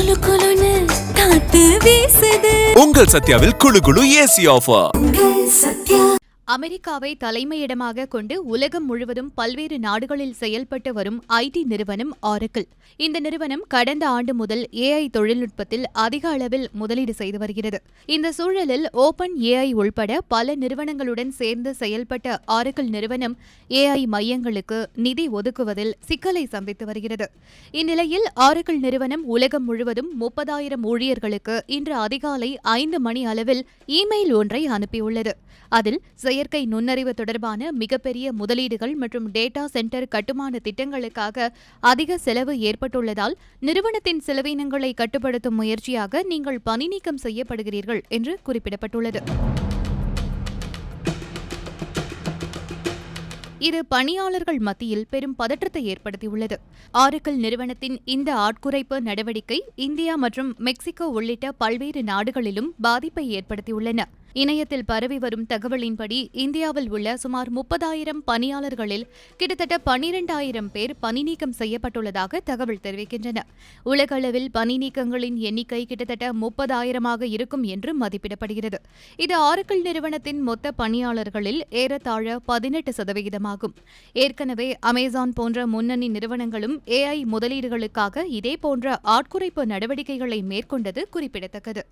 குளு குளுன்னு காத்து வீசுது. உங்கள் சத்யாவில் குளு குளு ஏசி ஆஃபர். சத்யா. அமெரிக்காவை தலைமையிடமாக கொண்டு உலகம் முழுவதும் பல்வேறு நாடுகளில் செயல்பட்டு வரும் ஐடி நிறுவனம் ஆரக்கிள். இந்த நிறுவனம் கடந்த ஆண்டு முதல் ஏஐ தொழில்நுட்பத்தில் அதிக அளவில் முதலீடு செய்து வருகிறது. இந்த சூழலில் ஓபன் ஏஐ உள்பட பல நிறுவனங்களுடன் சேர்ந்து செயல்பட்ட ஆரக்கிள் நிறுவனம் ஏஐ மையங்களுக்கு நிதி ஒதுக்குவதில் சிக்கலை சந்தித்து வருகிறது. இந்நிலையில் ஆரக்கிள் நிறுவனம் உலகம் முழுவதும் 30,000 ஊழியர்களுக்கு இன்று அதிகாலை 5 மணி அளவில் இமெயில் ஒன்றை அனுப்பியுள்ளது. அதில் செயற்கை நுண்ணறிவு தொடர்பான மிகப்பெரிய முதலீடுகள் மற்றும் டேட்டா சென்டர் கட்டுமான திட்டங்களுக்காக அதிக செலவு ஏற்பட்டுள்ளதால் நிறுவனத்தின் செலவினங்களை கட்டுப்படுத்தும் முயற்சியாக நீங்கள் பணி நீக்கம் செய்யப்படுகிறீர்கள் என்று குறிப்பிடப்பட்டுள்ளது. இது பணியாளர்கள் மத்தியில் பெரும் பதற்றத்தை ஏற்படுத்தியுள்ளது. ஆரக்கிள் நிறுவனத்தின் இந்த ஆட்குறைப்பு நடவடிக்கை இந்தியா மற்றும் மெக்சிகோ உள்ளிட்ட பல்வேறு நாடுகளிலும் பாதிப்பை ஏற்படுத்தியுள்ளன. இணையத்தில் பரவி வரும் தகவலின்படி இந்தியாவில் உள்ள சுமார் 30,000 பணியாளர்களில் கிட்டத்தட்ட 12,000 பேர் பணி நீக்கம் செய்யப்பட்டுள்ளதாக தகவல் தெரிவிக்கின்றன. உலக அளவில் பணி நீக்கங்களின் எண்ணிக்கை கிட்டத்தட்ட 30,000 இருக்கும் என்று மதிப்பிடப்படுகிறது. இது ஆரக்கிள் நிறுவனத்தின் மொத்த பணியாளர்களில் ஏறத்தாழ 18%. ஏற்கனவே அமேசான் போன்ற முன்னணி நிறுவனங்களும் ஏஐ முதலீடுகளுக்காக இதேபோன்ற ஆட்குறைப்பு நடவடிக்கைகளை மேற்கொண்டது குறிப்பிடத்தக்கது.